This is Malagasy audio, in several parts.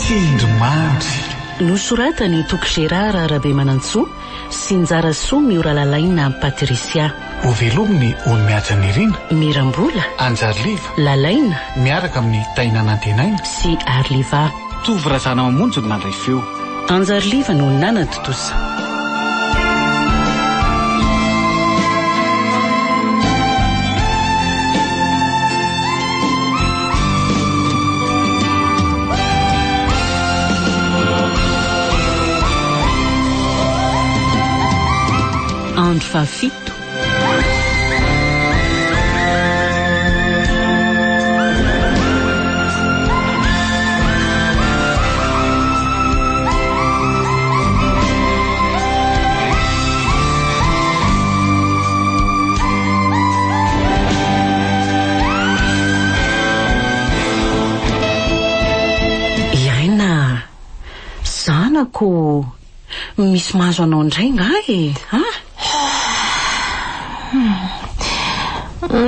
Tsindrimandry nosoratany Toko Gérard Rabemanantsoa sy Njara Soa Miora Lalaina Patrisia. Ho velominy ony miatra ny rina Mirambola Anjariva Lalaina miaraka amin'ny Taina Nantenaina sy Arliva. Tovy razana mamonjy no nandray feo. Anjariva no nana totosa. Andro fafito iaina zanako, misy mahazo anao indray ngahy ha?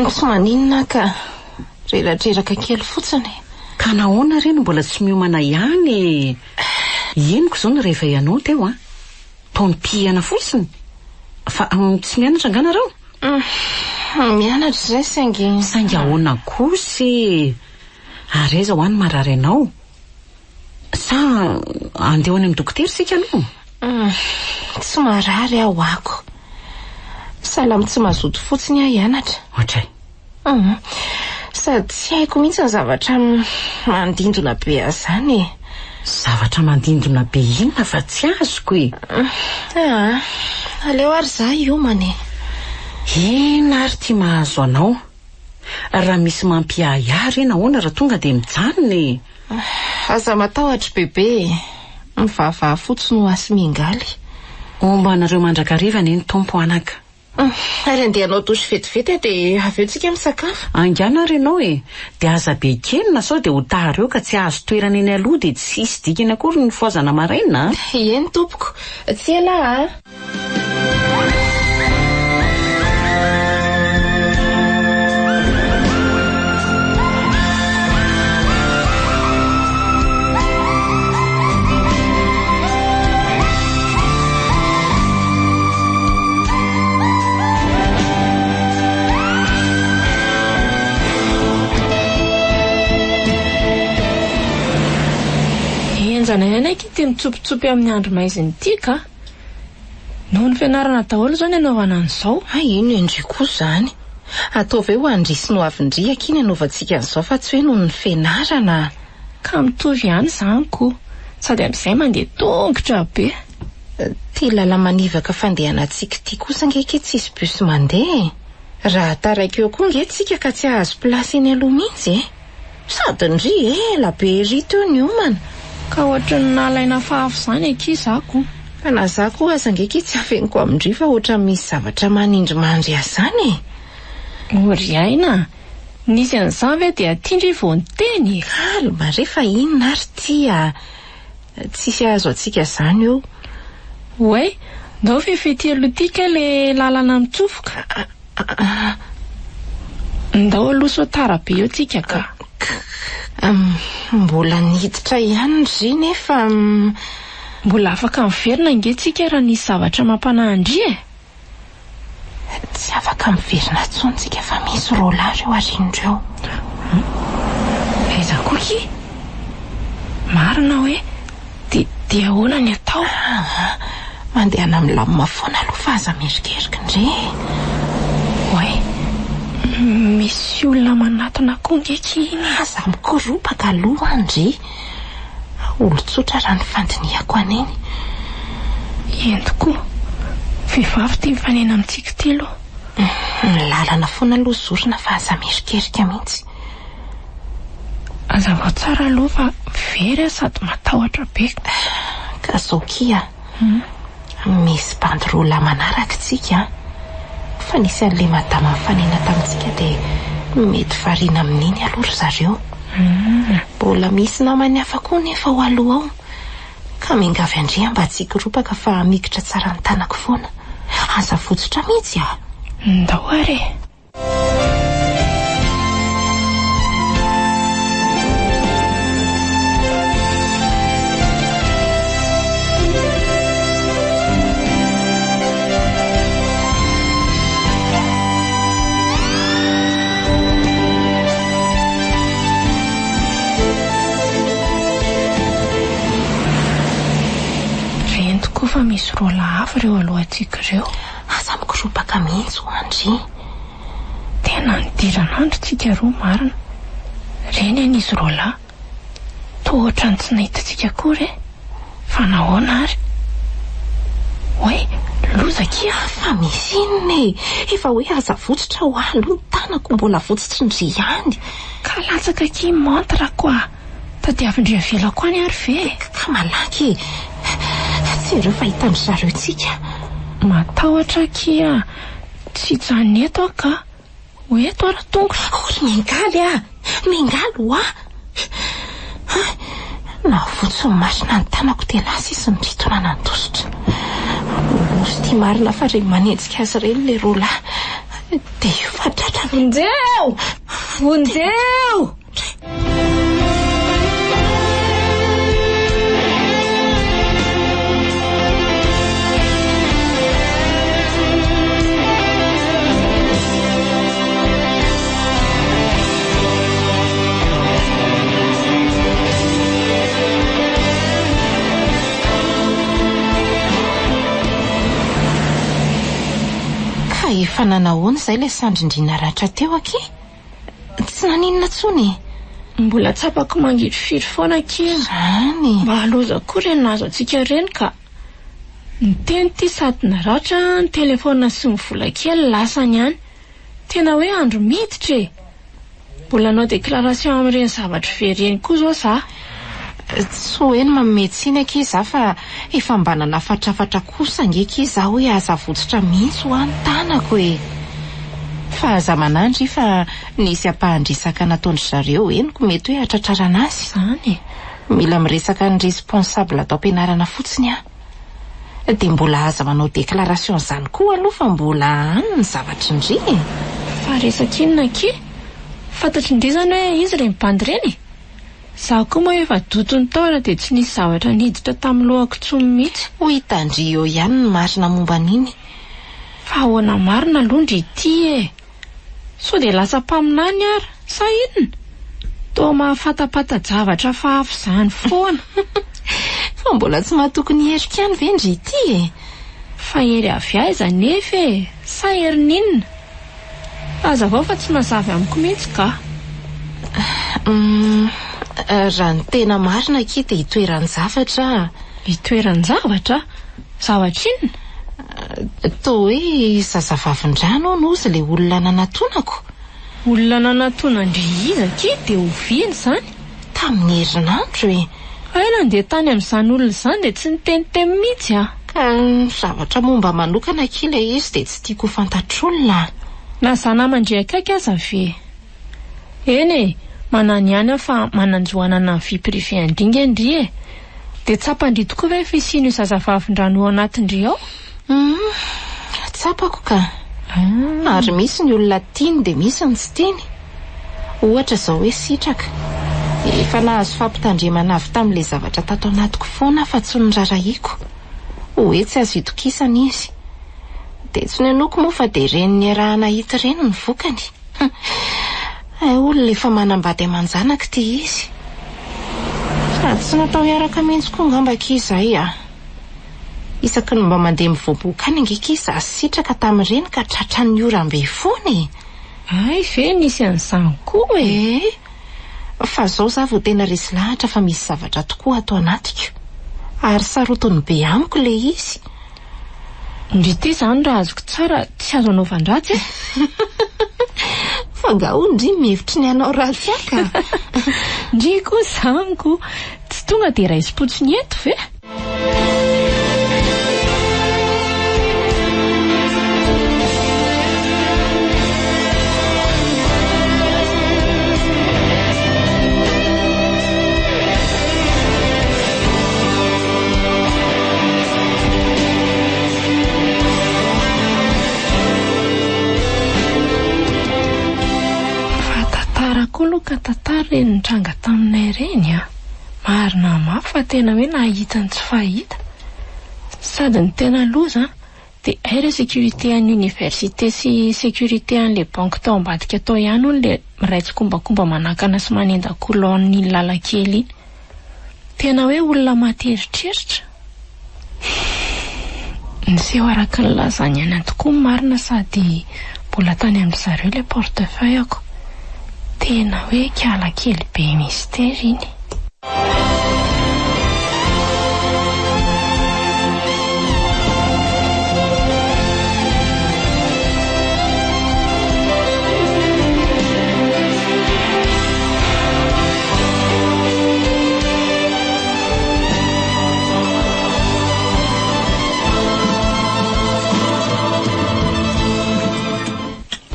Tsy maninona ka reratreraka kely fotsiny. Ka nahoana reny mbola tsy miomana ihany? Henoko zao ny rehefa ianao teo taonim-pihana fotsiny fa tsy mianatra anganareo? Mianatra zay saingy ahoana kosy areza ho any marary anao sa andeho any amin'ny dokotera sika aloha? Tsy marary aho ako, salamy tsy mazoto fotsiny aho hianatra. Ohatray? Sady tsy haiko mihitsy ny zavatra mandindona be azany. Zavatra mandindona be inona fa tsy azoko aleo ary za iomany. Ina ary ty mahazo anao? Raha misy mampiahary nahoana raha tonga de mijanony? Aza matahotra bebe, mivavaha fotsiny ho asy mingaly. Omba anareo mandrakariva ny tompo anaka. Ary andehanao tosy vetivety de avy eo tsika misakafo. Angana renao de aza be kely na sao de ho tara eo ka tsy azo toerana eny aloha de tsy hisy dikany akory ny foazana maraina. Eny tompoko, tsy ela Zana ihany ity mitsopotsopy amin'ny andro maiziny ity ka. Noho ny fianarana daholo zao ny anaovana an'izao. Ino endry koa zany? Ataovy ho andrisy no avindriaka iny anaovantsika an'izao fa tsy hoe noho ny fianarana. Ka mitovy ihany zany koa. Sady amin'izay mandeha tongotra be. Ty lala manivaka fandehanantsika ity kosa ngeky tsisy bus mandeha. Raha taraiky eo koa ngetsika ka tsy azo plasy eny aloha mihitsy Sady ndry ela be ry teo ny omana. Ka ohatry ny nalaina fahafo zany akizako. Fa na za koa aza ngeky tsy afeniko amindry fa ohatry misy zavatra manindry mandry azany. Ory aina, nisy an'izany ve dia tindry vao niteny. Kalma rehefa inona ary tia. Tsisy azo atsika zany eo. Oe, ndao fefety aloha tika le lalana mitsofoka. Ndao aloha sotara be eo tika ka. Mbola niditra ihany ry nefa mbola afaka miverina ngetsika raha nisy zavatra mampanahandry Tsy afaka miverina tsontsika fa misy rolary eo arindreo. Aiza koky? Marina hoe dia ahoana ny atao? Mandeha milamina foana aloha fa aza merikerika ndre. Oe, misy olona manatona koa ngeky iny. Aza mikoropaka aloha andry. Olon-tsotra raha ny fandiniako aneny. Ento koa, vehivavy tia mifanena amintsika telo. Milalana foana aloha zorona fa aza merikerika mihitsy. Aza vao tsara aloha fa very sady matahotra be. Ka zao kia, misy banderola manaraka tsika. Fa nisy an'le madama mifanena tamintsika de mety variana amin'iny aloha zareo. Mbola misy namany hafa koa nefa ho aloha ao. Ka mingavy andria mba tsy hikoropaka fa mikitra tsara ny tanako foana. Aza fototra mihitsy Ndao are. rola hafa ireo alohantsika ireo. Aza mikorobaka mihitsy ho Andry. Tena nidiranandro tsika roa marina. Reny an'izy rola. Toa ohatrany tsy nahitantsika akory fa nahoana ary? Oe, loza kia. Fa misy inona e? Efa hoe aza votsitra ho alo ny tanako mbola votsitsindry ihany. Ka latsaka kia mantra koa. Tadiavindry avela koa any ary ve? Ka malaky. Tsy ireo fahitandry zareo tsika. Matahotra kia. Tsy jany eto ka. Oeto ara tongotra. Oy, mingaly a. Mingaly ho a. Na votsy ny masina ny tanako tena sisy ny ritona nandositra. Nosy ty marina fa reny manenjika azy reny le rola. Dia io fa tratra. Vondeo! Vondeo! Efa nanahoana izay ilay sandrindrina ratra teo aky? Tsy naninona tsony. Mbola tsapako mangidrofiry foana kia. Zany. Mba haloza koa reny nahazo antsika reny ka. Niteny ty sady naratra ny telefona sy ny vola kely lasany ihany. Tena hoe andro miditra e. Mbola nao déclaration amin'ireny zavatra vereny koa zao za. Tsy hoe ny mametsina aky za fa efa mbanana fatrafatra kosa ngeky za hoe aza votsitra mihitsy ho any tanako e. Fa aza manandry fa nisy ampahandrisaka nataondry zareo eniko mety hoe atratrarana azy. Zany. Mila miresaka ny responsable atao ampianarana fotsiny a. Dia mbola aza manao déclaration zany koa aloha fa mbola any ny zavatra indri. Fa resaka inona ki? Fantatry indri zany hoe izy reny bandy reny. Za koa moa efa dotony taona dia tsy nisy zavatra niditra tamin'ny lohako tsony mihitsy. Ho hitandry eo ihany ny marina momba niny. Fa ahoana marina londry ity e. So dia lasa mpaminany ary. Sa inona? Toa mahafantapata-javatra fa hafa izany foana. Fa mbola tsy mahatokony herika ihany ve ndry ity e. Fa hery avy aiza nefa e. Sa hery ninona? Aza vao fa tsy mazavy amiko mihitsy ka. Raha ny tena marina aky dia hitoeran'ny zavatra. Hitoeran'ny zavatra? Zavatra inona? Toa hoe zazavavin-drano no izy ilay olona nanatonako. Olona nanatona ndry izy aky dia oviany izany. Tamin'ny herinandro e. Ay nandeha tany amin'izany olona izany dia tsy niteniteny mihitsy a. Ka zavatra momba manokana aky ilay izy dia tsy tiako fantatr'olona. Na za namandray akaiky aza ve? Eny e, manany ihany fa mananjoanana ny vie privé andringa indri e. Dia tsapandry tokoa ve fisino zazavavin-drano ao anatindry ao? Tsapako ka. Ary misy ny olona tiany dia misy ny tsy tiany. Ohatra izao hoe sitraka. Efa nahazo fampitandremana avy tamin'ilay zavatra tato anatiko foana fa tsy nirarahiako. Hoe tsy azo itokisana izy. Dia tsy nenoko moa fa dia reny ny arahana hita reny ny vokany. Olona efa manambady aman-janaka ty izy. Fa tsy natao hiaraka mihitsy koa ngambaka izay a. Isaky ny mba mandeha mivoaboaka any angeka izy sitraka tamin'ireny ka tratran'ny oram-be foana e. Ay ve nisy an'izany koa e. Fa zao za vao tena resy lahatra fa misy zavatra tokoa ato anatiko. Ary sarotony be amiko le izy. Ndry ty zany raha azoko tsara tsy azo anaovan-dratsy e. Fa ngaho ndry mihevitry ny anao ratsy aka. Ndry koa zaniko. Tsy tonga dia raisy-potsiny eto ve? Ka tantara reny nitranga taminay reny a. Marina mafy fa tena hoe nahita ny tsy fahita. Sady ny tena loza dia aira sécurité an'ny université sy sécurité an'ilay banky tao ambadika tao ihany hono le miraitsy kombakomba manakana sy manenda kolon'ny lalankely iny. Tena hoe olona materitreritra. Niseho araka ny lazany any tokoa marina sady mbola tany amin'ny zareo ilay portefeuille-ako. Tena hoe kiala kely be mystère iny.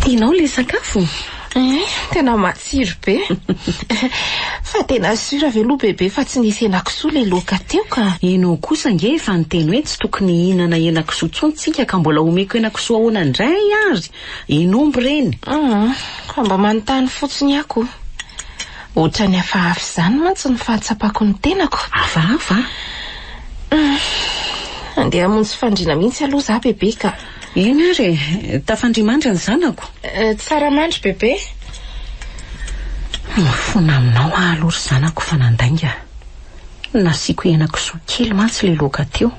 Tianao le sakafo? Tena matsiro be. Fa tena sura ve aloha bebe fa tsy nisy henakisoa le loka teo ka. Ianao kosa nge efa niteny hoe tsy tokony hihinana henakisoa tsony tsika ka mbola omeko henakisoa ahoana indray ary. Inombo reny. Ka mba manontany fotsiny ako. Ohatra ny hafahafa izany mantsy ny fahatsapako ny tenako. Hafahafa? Andeha hamonjy fandriana mihitsy aloha za bebe ka. Eny ary, tafandrimandry ny zanako. Tsara mandry bebe. Mifona aminao aloha zanako fa nandainga. Nasiako henakisoa kely mantsy le loka teo.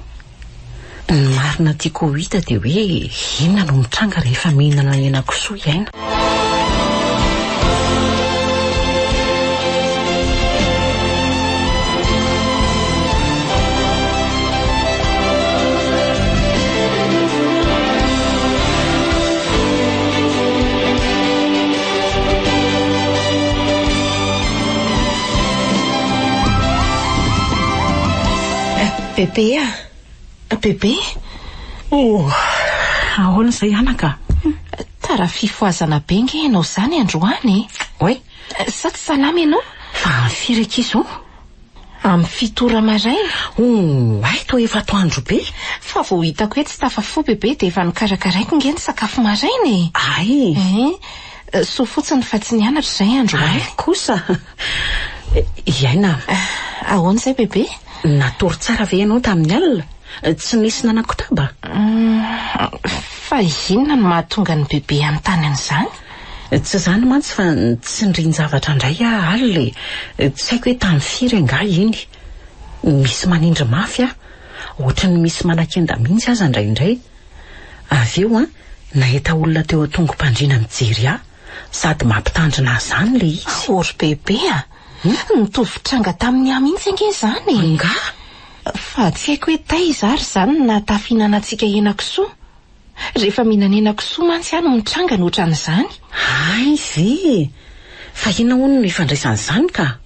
Ny marina tiako ho hita dia hoe inona no mitranga rehefa mihinana henakisoa iaina. Bebe Bebe? Ahoana izay anaka? Tara fifoazana be nge ianao zany androany. Oe? Sa tsy salama ianao? Fa firy kiso? Amin'ny 7 maraina. Ay, toa efa atoandro be. Fa vao hitako hoe tsy tafafo bebe dia efa nikarakaraiko nge ny sakafo maraina. Ay. So fotsiny fa tsy nianatra izay androany. Ay, kosa. Iaina. Ahoana izay bebe? Natory tsara ve ianao tamin'ny alina? Tsy nisy nanakotaba? Fa inona no mahatonga ny bebe amin'ny tany an'izany? Tsy izany mantsy fa tsy nirian-javatra indray alina. Tsy haiko hoe tamin'ny firy anga iny. Misy manindry mafy ohatra ny misy manakenda mihitsy aza indraindray. Avy eo nahita olona teo an-tongo-pandriana mijery sady mampitandrina izany le izy. Ory bebe nitovy tranga tamin'ny mihitsy ange izany. Nga? Fa tsy haiko hoe taiza ary izany na tafihinanantsika henakisoa. Rehefa mihinana henakisoa mantsy no mitranga ny ohatran'izany. Ay ve? Fa inona hono no ifandraisan'izany ka?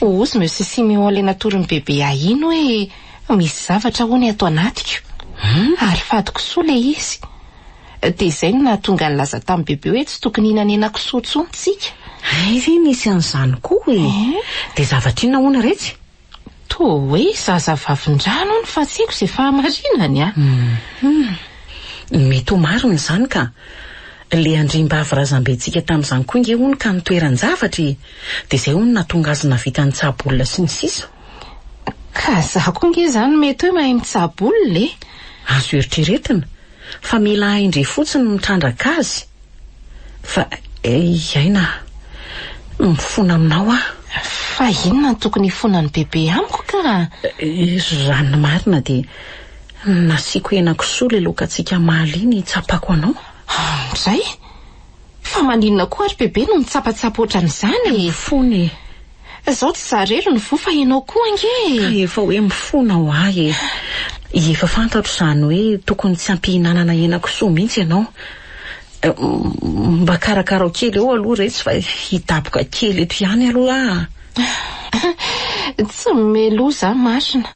Ozy Monsieur Simeon le natorin'ny bebe ino hoe misy zavatra hono ato anatiko. Ary fadiko soa le izy. Dia izay no nahatonga ny laza tamin'ny bebe hoe tsy tokony hihinana henakisoa tsony tsika. Ay ve nisy an'izany koa e? Dia zavatra inona hono retsy? Toa hoe zazavavin-drano ny fa tsy haiko izay fahamarinany Mety ho marina izany ka. Le andrim-bavy razambentsika tamin'izany koa nge hono ka nitoeran-javatra dia izay hono nahatonga azy navita ny tsabolona sy ny sisa. Ka za koa nge izany mety hoe mahay mitsabolona le. Azo eritreretina fa mila haindre fotsiny mitrandraka azy. Fa iaina mifona aminao Fa inona no tokony hifonan'ny bebe amiko ka? Raha ny marina dia nasiako henakisoa le lokantsika mahaliana tsapako anao. Izay? Fa maninona koa ary bebe no mitsapatsapa ohatran'izany? Mifony. Izao tsy zarery ny vo fa ianao koa nge. Efa hoe mifona ho ahy. Efa fantatro izany hoe tokony tsy ampihinanana henakisoa mihitsy ianao. Mba karakara kely eo aloha retsy fa hitapoka kely eto ihany aloha. Tsy meloza masina.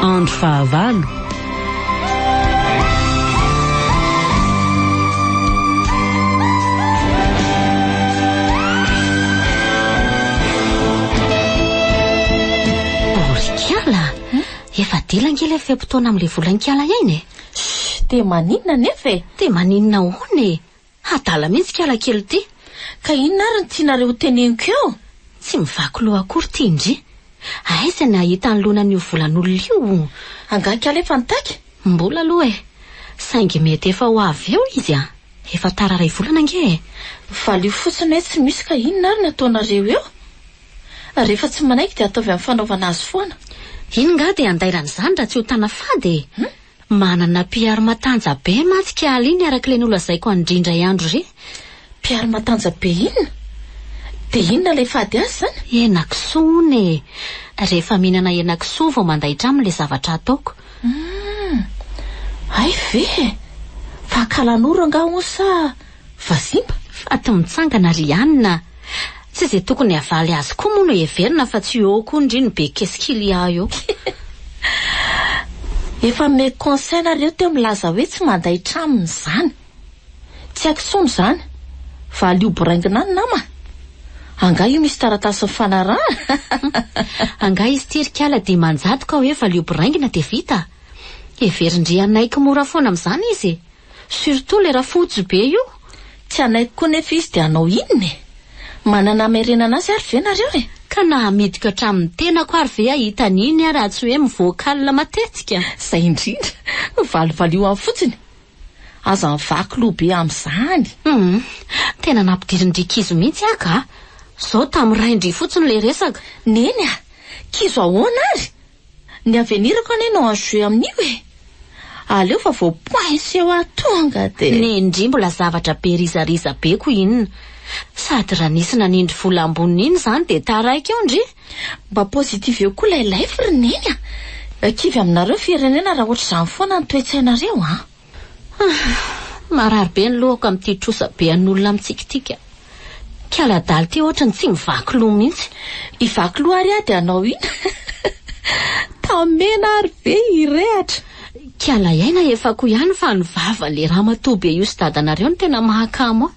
Andro fahavalo. Efa dilangely fe-potoana amin'ilay volan-kiala iainy Dia maninona nefa e? Dia maninona hono e? Adala mihitsy kiala kely ty. Ka inona ary ny tianareo teneniko eo? Tsy mivaky loha akory ty indry. Aiza ny ahita ny lonan'io volan'olona io? Angaha kiala efa nitaky? Mbola aloha e. Saingy mety efa ho avy eo izy Efa tara ray volana ange. Valio fotsiny hoe tsy misy ka inona ary nataonareo eo. Rehefa tsy manaiky dia ataovy amin'ny fanaovana azy foana. Iny nga dia andairan'izany raha tsy ho tana fady. Manana piary matanja be matsika aliny arak'ilay nolazaiko andrindra andro re. Piary matanja be inona? Dia inona ilay fady azy zany? Henan-kisoa. Rehefa mihinana henan-kisoa vao mandaitra amin'ilay zavatra ataoko. Ay ve? Fa kalan'ora nga ho sa vazimba? Faty mitsangana rianina. Tsy izay tokony havaly azy koa moa no heverina fa tsy eo koa ndriny be kesikily eo. Efa me conseil nareo teo milaza hoe tsy manday traminy izany. Tsy akitsony izany. Valio boraingina any nama. Anga io misy taratasy fanarahana. Anga izy tirikala dia manjado ka hoe valio boraingina dia vita. Heverindrianaiko mora foana amin'izany izy. Surtout le raha fotsy be io. Tsy anaiko koa nefa izy dia anao inona e? Manana merenana azy ary ve nareo e? Ka na midika hatramin'ny tenako ary ve ahita niny raha tsy hoe mivoakalina matetika. Zay indrindra. Valivalio amin'ny fotsiny. Aza mivaky loha be amin'izany. Tena nampidirin-drikizo mihitsy aka. Zao tamin'ny raindry fotsiny le resaka. Neny a, kizo ahoana ary? Ny avenirako ane no anjoué amin'io e. Aleo fa vao pointsy eo atonga de. Nendry mbola zavatra be rizariza be ko inona. Sady raha nisy nanindry vola amboniny iny zany de taraiky eo ndry. Mba pozitif eo koa ilay laify ry neny a. Kivy aminareo firenena raha ohatra izany foana ny toetsainareo a. Marary be ny lohako amin'ity trosa be an'olona mitsikitika. Kialadaly ty ohatra ny tsy mivaky loha mihitsy. Ivaky loha ary a dia anao ina. Tamena ary be irehatra. Kiala iaina efa ko ihany fa ny vava le ramatoa be io sy dadanareo no tena mahakamo.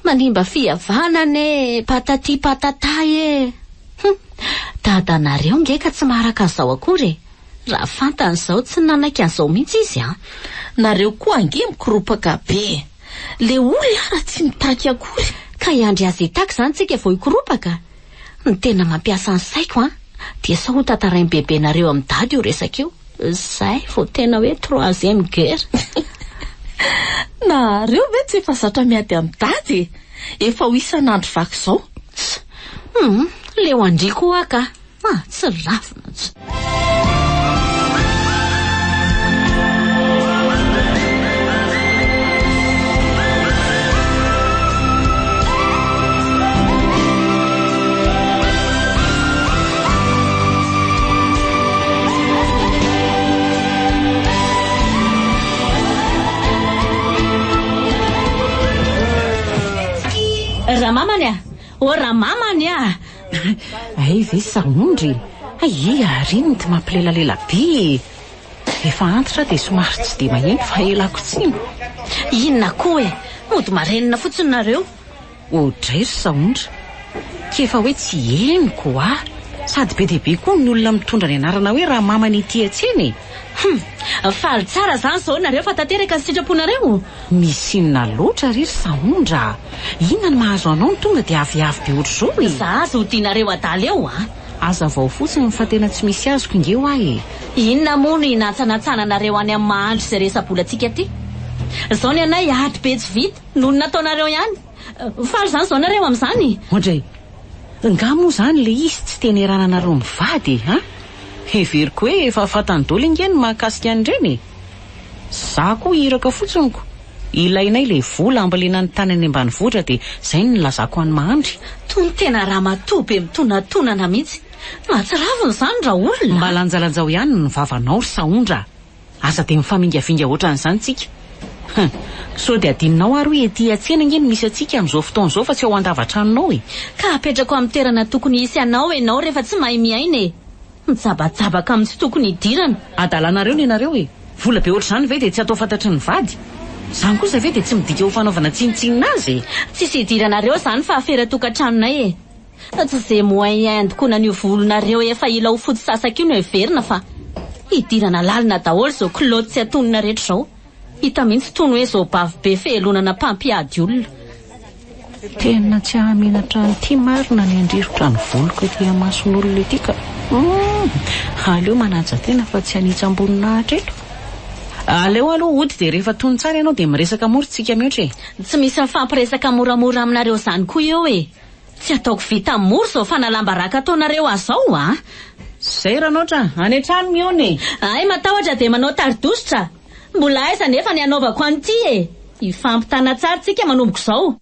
Manimba fihavana ne patati patata e. Dadanareo nge ka tsy maharaka an'izao akory. Raha fantan'izao tsy nanaiky an'izao mihitsy izy a. Nareo koa ange mikoropaka be. Le olona raha tsy mitaky akory. Ka iandry azy itaky zany tsika vao ikoropaka. Ny tena mampiasa ny saiko a. Dia sa ho tatarainy bebe nareo amin'ny dady io resaka io. Zay vao tena hoe 3e guerre. Nareo ve tsy efa zatra miady amin'ny dady? Efa ho isan'andro vaky izao. Leo andriko aka. Tsy rafina tsy. Ramamany a! O ramamany a! Ay ve sahondry. Ai ariny ty mampilela be. Efa antitra dia somary tsy dia maheno fa elako tsiny. Inona koa e? Mody marenina fotsiny nareo. Ohatray sahondra. Kefa hoe tsy henoko a. Sady be dia be koa ny olona mitondra ny anarana hoe ramamany ity atseny. Faly tsara zany zao nareo fa tanteraka ny sitraponareo. Misy inona loatra ry sahondra. Inona ny mahazo anao ny tonga dia avy be ohatr'izao e. Za azo ho tianareo adala eo a. Aza vao fotsiny fa tena tsy misy azoko ingeo ahy. Inona moa no inantsanantsananareo any amin'ny mahandro izay resa-bolantsika ty? Zao ny anay ahady be tsy vita noho ny nataonareo ihany. Faly zany zao nareo amin'izany. Ondray, nga moa zany le izy tsy tenerananareo mivady ha? Heveriko hoe efa fantany dolo ingeny mahakasika an'ireny. Za koa iraka fotsiny ko. Ilainay le vola ambalena ny tany any ambanivohitra dia zay ny lazako any mahandry. Tony tena ramatoa be mitonantonana mihitsy. Mahatsiraviny zany raha olona. Mba lanjalanjao ihany ny vavanao ry sahondra. Aza dia mifamingavinga ohatran'izany tsika. So dia adinonao ary hoe ety atsena ingeny misy atsika amin'izao fotoan'izao fa tsy ao an-davatranonao e. Ka apetrako amin'ny toerana tokony hisy anao ianao rehefa tsy mahay miaina e. Mijabajabaka amin'ny tsy tokony hidirana. Adalanareo ny nareo e. Vola be ohatr'izany ve dia tsy atao fantatry ny vady. Zany kosa ve dia tsy midika ho fanaovana tsinitsinina azy e. Tsisy hidiranareo zany fa afera tokantranonay e. Tsy izay moyen andokona an'io volonareo efa ila ho fotsy sasaka io no heverina fa hidirana lalina daholo zao kilaoty tsy atonina rehetra zao. Hita mihitsy tony hoe zao bavy be felonana mpampiady olona. Tena tsy ahamenatra an'ity marina ny andrirotra ny voloko ety amason'olona ety ka. Aleo manaja tena fa tsy hanitsy ambonina hatreto. aleo aloha ody dia rehefa tony tsara ianao dia miresaka morytsika mihoatra e. Tsy misy mifampiresaka moramora aminareo zany koa eo e. Tsy ataoko vita moro zao fanalambaraka ataonareo azao a. Zay ranoatra any an-trano miona e. Ay, matahotra dia manao taridositra. Mbola aiza nefa ny anaovako an'ity e. Ifampitana tsara tsika manomboko izao.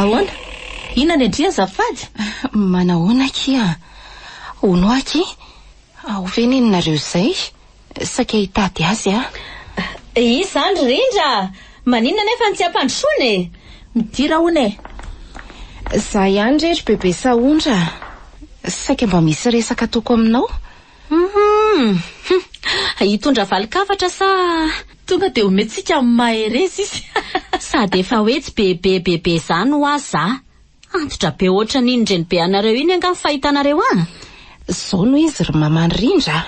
Ahoana? Ina ny adria zafady? Manahoana kia? Ono aky? Ho venenonareo izay? Saika hitady azy a? Izany rindra. Maninona nefa ny tsy ampandrosoana e. Midira hono e. Za ihany rehetra bebe Saondra. Saika mba misy resaka atoko aminao? Hitondra valikavatra sa Tonga dia ometsika amin'ny maheresy izy. sady efa hoe tsy bebe zany ho azy za. Antitra be oatra n'indreny be anareo iny anga fahitanareo a. Zao no izy ry mamany rindra.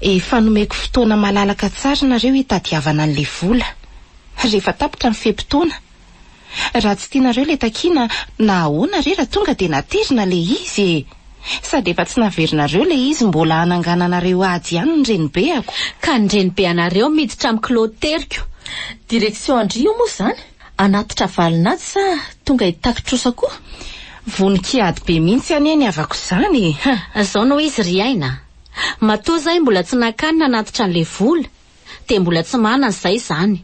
Efa nomeko fotoana malalaka tsara nareo hitadiavana an'le vola. Rehefa tapitra ny fe-potoana. Raha tsy tianareo le takiana na ahoana rera tonga dia naterina le izy e. Sady efa tsy naverinareo le izy mbola anangananareo ady ihany ny renibeako. Ka ny renibe anareo miditra amin'ny kiloteriko. Direksion Andrio moa zany? Anatitra valinazy sa tonga hitakitrosa koa? Voninkiady be mihitsy aneny avako izany. Zao no izy ry aina. Matoa zay mbola tsy nakanina anatitra an'le vola. Dia mbola tsy manana an'izay zany.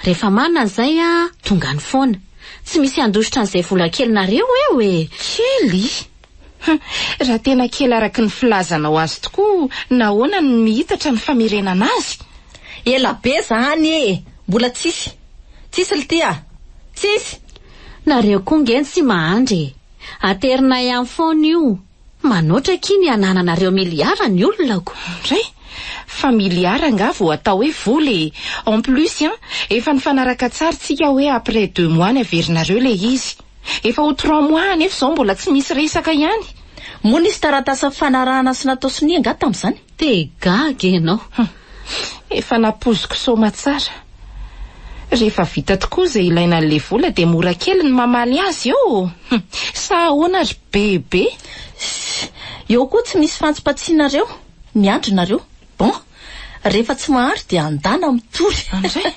Rehefa manana an'izay a, tonga ny foana. Tsy misy andositra an'izay vola kelinareo eo e. Kely? Raha tena kely araka ny filazanao azy tokoa, nahoana ny mihitatra ny famerenana azy? Ela be zany e. Mbola tsisy. Tsisy litia. Tsisy. Nareo koa ngeny tsy mahandry. Aterina ihany foana io. Manoatra kiny anananareo miliara ny olonako. Ray, fa miliara nga vao atao hoe voly. En plus, efa nifanaraka tsara tsika hoe après 2 mois ny averinareo le izy. Efa ho 3 mois nefa zao mbola tsy misy resaka ihany. Moa nisy taratasa fanarahana sy natao sonia nga tamin'izany? Te gaga ianao. Efa napoziko soma tsara. Rehefa vita tokoa izay ilaina an'le vola dia mora kely ny mamaly azy eo. Sa ahoana ry bebe? Eo koa tsy misy fantsipatsianareo. Miandry nareo. Bon, rehefa tsy mahary dia andana mitory. Andray?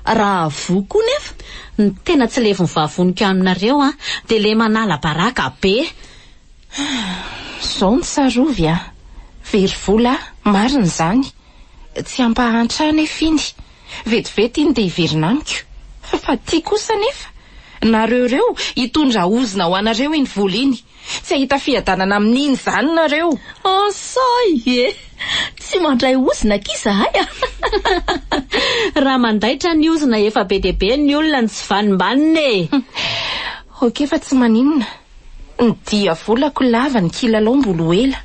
Raha voa koa nefa. Ny tena tsy levy mivavonika aminareo a, dia le manala baraka be. Zao ny tsarovy a. Very vola, marina izany. Tsy ampahantra nefa iny. Vetivety iny dia hiverina amiko. Fa ty kosa nefa. Nareo reo hitondra ozina ho anareo iny vola iny. Tsy ahita fiadanana amin'iny zany nareo. Soi e. Tsy mandray ozina kizahay a. Raha mandaitra ny ozina efa be dia be ny olona ny tsy vanimbanina e. Ok, fa tsy maninona. Ny dia volako lava ny kilalao mbolo ela.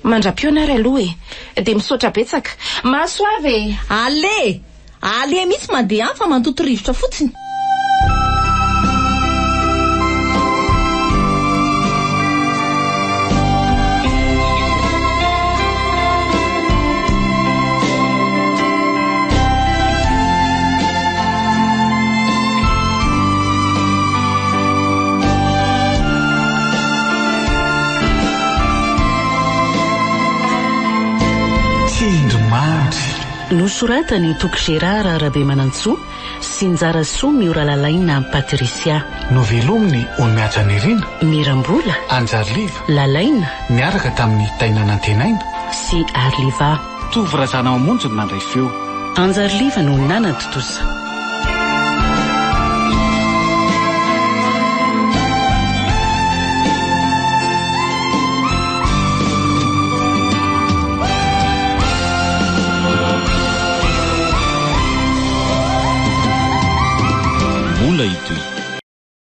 Mandra-pionary aloha e. Dia misaotra betsaka. Maso avy e. Ale mihitsy mandeha any fa mandoto rivotra fotsiny. Nosoratany Toko Gérard Arabemanantsoa sy Njara Soa Miora Lalaina Patricia. Novelominy Oniaja Nirina, Mirambola, Anjariva, Lalaina niaraka tamin'ny Tainanantenaina sy Arliva. Tovy razana mamonjy no nandray feo. Anjariva no nana totosa. Mula itoy